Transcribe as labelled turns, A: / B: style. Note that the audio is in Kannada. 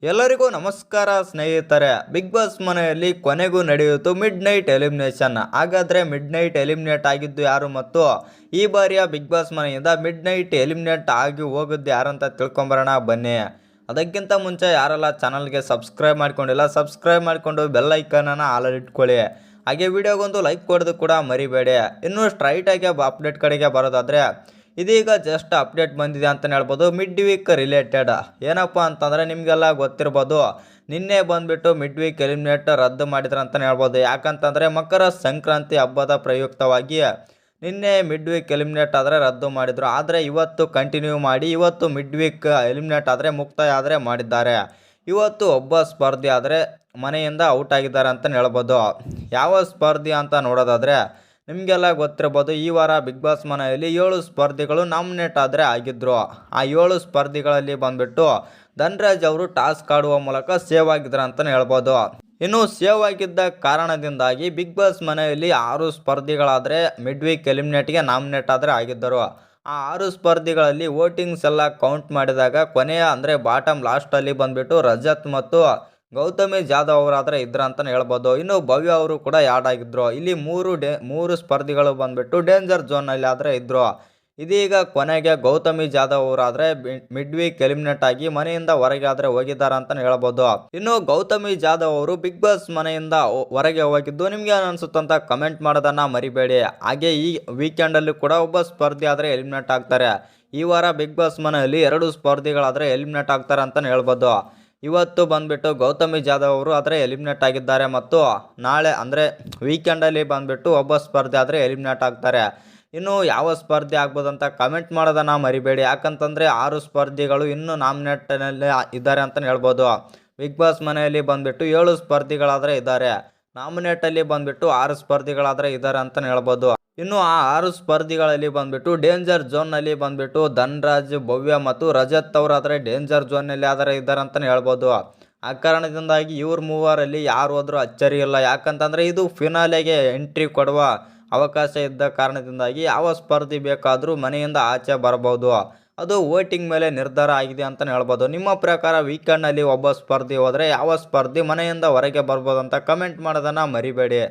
A: ಎಲ್ಲರಿಗೂ ನಮಸ್ಕಾರ ಸ್ನೇಹಿತರೆ. ಬಿಗ್ ಬಾಸ್ ಮನೆಯಲ್ಲಿ ಕೊನೆಗೂ ನಡೆಯಿತು ಮಿಡ್ ನೈಟ್ ಎಲಿಮಿನೇಷನ್. ಹಾಗಾದರೆ ಮಿಡ್ ನೈಟ್ ಎಲಿಮಿನೇಟ್ ಆಗಿದ್ದು ಯಾರು ಮತ್ತು ಈ ಬಾರಿಯ ಬಿಗ್ ಬಾಸ್ ಮನೆಯಿಂದ ಮಿಡ್ ನೈಟ್ ಎಲಿಮಿನೇಟ್ ಆಗಿ ಹೋಗಿದ್ದು ಯಾರಂತ ತಿಳ್ಕೊಂಬರೋಣ ಬನ್ನಿ. ಅದಕ್ಕಿಂತ ಮುಂಚೆ ಯಾರೆಲ್ಲ ಚಾನಲ್ಗೆ ಸಬ್ಸ್ಕ್ರೈಬ್ ಮಾಡ್ಕೊಂಡಿಲ್ಲ ಸಬ್ಸ್ಕ್ರೈಬ್ ಮಾಡಿಕೊಂಡು ಬೆಲ್ ಐಕನನ್ನು ಆಲ್ ಇಟ್ಕೊಳ್ಳಿ. ಹಾಗೆ ವಿಡಿಯೋಗೊಂದು ಲೈಕ್ ಕೊಡೋದು ಕೂಡ ಮರಿಬೇಡಿ. ಇನ್ನು ಸ್ಟ್ರೈಟಾಗಿ ಅಪ್ಡೇಟ್ ಕಡೆಗೆ ಬರೋದಾದರೆ ಇದೀಗ ಜಸ್ಟ್ ಅಪ್ಡೇಟ್ ಬಂದಿದೆ ಅಂತಲೇ ಹೇಳ್ಬೋದು ಮಿಡ್ ವೀಕ್ ರಿಲೇಟೆಡ್. ಏನಪ್ಪ ಅಂತಂದರೆ ನಿಮಗೆಲ್ಲ ಗೊತ್ತಿರ್ಬೋದು, ನಿನ್ನೆ ಬಂದುಬಿಟ್ಟು ಮಿಡ್ ವೀಕ್ ಎಲಿಮಿನೇಟ್ ರದ್ದು ಮಾಡಿದ್ರು ಅಂತಲೇ ಹೇಳ್ಬೋದು. ಯಾಕಂತಂದರೆ ಮಕರ ಸಂಕ್ರಾಂತಿ ಹಬ್ಬದ ಪ್ರಯುಕ್ತವಾಗಿ ನಿನ್ನೆ ಮಿಡ್ ವೀಕ್ ಎಲಿಮಿನೇಟ್ ಆದರೆ ರದ್ದು ಮಾಡಿದರು. ಆದರೆ ಇವತ್ತು ಕಂಟಿನ್ಯೂ ಮಾಡಿ ಇವತ್ತು ಮಿಡ್ ವೀಕ್ ಎಲಿಮಿನೇಟ್ ಆದರೆ ಮುಕ್ತಾಯ ಆದರೆ ಮಾಡಿದ್ದಾರೆ. ಇವತ್ತು ಒಬ್ಬ ಸ್ಪರ್ಧಿ ಆದರೆ ಮನೆಯಿಂದ ಔಟ್ ಆಗಿದ್ದಾರೆ ಅಂತಲೇ ಹೇಳ್ಬೋದು. ಯಾವ ಸ್ಪರ್ಧಿ ಅಂತ ನೋಡೋದಾದರೆ ನಿಮಗೆಲ್ಲ ಗೊತ್ತಿರ್ಬೋದು, ಈ ವಾರ ಬಿಗ್ ಬಾಸ್ ಮನೆಯಲ್ಲಿ 7 ಸ್ಪರ್ಧಿಗಳು ನಾಮಿನೇಟ್ ಆದರೆ ಆಗಿದ್ದರು. ಆ 7 ಸ್ಪರ್ಧಿಗಳಲ್ಲಿ ಬಂದುಬಿಟ್ಟು ಧನ್ರಾಜ್ ಅವರು ಟಾಸ್ಕ್ ಆಡುವ ಮೂಲಕ ಸೇವ್ ಆಗಿದ್ರು ಅಂತಲೇ ಹೇಳ್ಬೋದು. ಇನ್ನು ಸೇವ್ ಆಗಿದ್ದ ಕಾರಣದಿಂದಾಗಿ ಬಿಗ್ ಬಾಸ್ ಮನೆಯಲ್ಲಿ 6 ಸ್ಪರ್ಧಿಗಳಾದರೆ ಮಿಡ್ ವೀಕ್ ಎಲಿಮಿನೇಟ್ಗೆ ನಾಮಿನೇಟ್ ಆದರೆ ಆಗಿದ್ದರು. ಆ 6 ಸ್ಪರ್ಧಿಗಳಲ್ಲಿ ವೋಟಿಂಗ್ಸ್ ಎಲ್ಲ ಕೌಂಟ್ ಮಾಡಿದಾಗ ಕೊನೆಯ ಅಂದರೆ ಬಾಟಮ್ ಲಾಸ್ಟಲ್ಲಿ ಬಂದುಬಿಟ್ಟು ರಜತ್ ಮತ್ತು ಗೌತಮಿ ಜಾಧವ್ ಅವರಾದರೆ ಇದ್ರ ಅಂತಲೇ ಹೇಳ್ಬೋದು. ಇನ್ನು ಭವ್ಯ ಅವರು ಕೂಡ ಆ್ಯಡ್ ಆಗಿದ್ರು. ಇಲ್ಲಿ ಮೂರು ಸ್ಪರ್ಧಿಗಳು ಬಂದುಬಿಟ್ಟು ಡೇಂಜರ್ ಝೋನಲ್ಲಿ ಆದರೆ ಇದ್ದರು. ಇದೀಗ ಕೊನೆಗೆ ಗೌತಮಿ ಜಾಧವ್ ಅವರಾದರೆ ಮಿಡ್ ವೀಕ್ ಎಲಿಮಿನೇಟ್ ಆಗಿ ಮನೆಯಿಂದ ಹೊರಗೆ ಆದರೆ ಹೋಗಿದ್ದಾರೆ ಅಂತಲೇ ಹೇಳ್ಬೋದು. ಇನ್ನು ಗೌತಮಿ ಜಾಧವ್ ಅವರು ಬಿಗ್ ಬಾಸ್ ಮನೆಯಿಂದ ಹೊರಗೆ ಹೋಗಿದ್ದು ನಿಮಗೆ ಅನಿಸುತ್ತಂತ ಕಮೆಂಟ್ ಮಾಡೋದನ್ನು ಮರಿಬೇಡಿ. ಹಾಗೆ ಈ ವೀಕೆಂಡಲ್ಲಿ ಕೂಡ ಒಬ್ಬ ಸ್ಪರ್ಧಿ ಆದರೆ ಎಲಿಮಿನೇಟ್ ಆಗ್ತಾರೆ. ಈ ವಾರ ಬಿಗ್ ಬಾಸ್ ಮನೆಯಲ್ಲಿ 2 ಸ್ಪರ್ಧಿಗಳಾದರೆ ಎಲಿಮಿನೇಟ್ ಆಗ್ತಾರೆ ಅಂತಲೇ ಹೇಳ್ಬೋದು. ಇವತ್ತು ಬಂದುಬಿಟ್ಟು ಗೌತಮಿ ಜಾಧವ್ ಅವರು ಆದರೆ ಎಲಿಮಿನೇಟ್ ಆಗಿದ್ದಾರೆ ಮತ್ತು ನಾಳೆ ಅಂದರೆ ವೀಕೆಂಡಲ್ಲಿ ಬಂದುಬಿಟ್ಟು ಒಬ್ಬ ಸ್ಪರ್ಧಿ ಆದರೆ ಎಲಿಮಿನೇಟ್ ಆಗ್ತಾರೆ. ಇನ್ನು ಯಾವ ಸ್ಪರ್ಧಿ ಆಗ್ಬೋದು ಅಂತ ಕಮೆಂಟ್ ಮಾಡೋದನ್ನು ಮರಿಬೇಡಿ. ಯಾಕಂತಂದರೆ 6 ಸ್ಪರ್ಧಿಗಳು ಇನ್ನೂ ನಾಮಿನೇಟ್ನಲ್ಲಿ ಇದ್ದಾರೆ ಅಂತಲೇ ಹೇಳ್ಬೋದು. ಬಿಗ್ ಬಾಸ್ ಮನೆಯಲ್ಲಿ ಬಂದುಬಿಟ್ಟು 7 ಸ್ಪರ್ಧಿಗಳಾದರೆ ಇದ್ದಾರೆ. ನಾಮಿನೇಟಲ್ಲಿ ಬಂದುಬಿಟ್ಟು 6 ಸ್ಪರ್ಧಿಗಳಾದರೆ ಇದ್ದಾರೆ ಅಂತಲೇ ಹೇಳ್ಬೋದು. ಇನ್ನು ಆ 6 ಸ್ಪರ್ಧಿಗಳಲ್ಲಿ ಬಂದುಬಿಟ್ಟು ಡೇಂಜರ್ ಝೋನ್ನಲ್ಲಿ ಬಂದುಬಿಟ್ಟು ಧನ್ರಾಜ್, ಭವ್ಯ ಮತ್ತು ರಜತ್ ಅವರಾದರೆ ಡೇಂಜರ್ ಝೋನ್ನಲ್ಲಿ ಆದರೆ ಇದ್ದಾರೆ ಅಂತಲೇ ಹೇಳ್ಬೋದು. ಆ ಕಾರಣದಿಂದಾಗಿ ಇವ್ರ ಮೂವರಲ್ಲಿ ಯಾರು ಹೋದರೂ ಅಚ್ಚರಿ ಇಲ್ಲ. ಯಾಕಂತಂದರೆ ಇದು ಫಿನಾಲೆಗೆ ಎಂಟ್ರಿ ಕೊಡುವ ಅವಕಾಶ ಇದ್ದ ಕಾರಣದಿಂದಾಗಿ ಯಾವ ಸ್ಪರ್ಧಿ ಬೇಕಾದರೂ ಮನೆಯಿಂದ ಆಚೆ ಬರಬಹುದು. ಅದು ವೋಟಿಂಗ್ ಮೇಲೆ ನಿರ್ಧಾರ ಆಗಿದೆ ಅಂತಲೇ ಹೇಳ್ಬೋದು. ನಿಮ್ಮ ಪ್ರಕಾರ ವೀಕೆಂಡ್ನಲ್ಲಿ ಒಬ್ಬ ಸ್ಪರ್ಧಿ ಹೋದರೆ ಯಾವ ಸ್ಪರ್ಧಿ ಮನೆಯಿಂದ ಹೊರಗೆ ಬರ್ಬೋದು ಅಂತ ಕಮೆಂಟ್ ಮಾಡೋದನ್ನು ಮರಿಬೇಡಿ.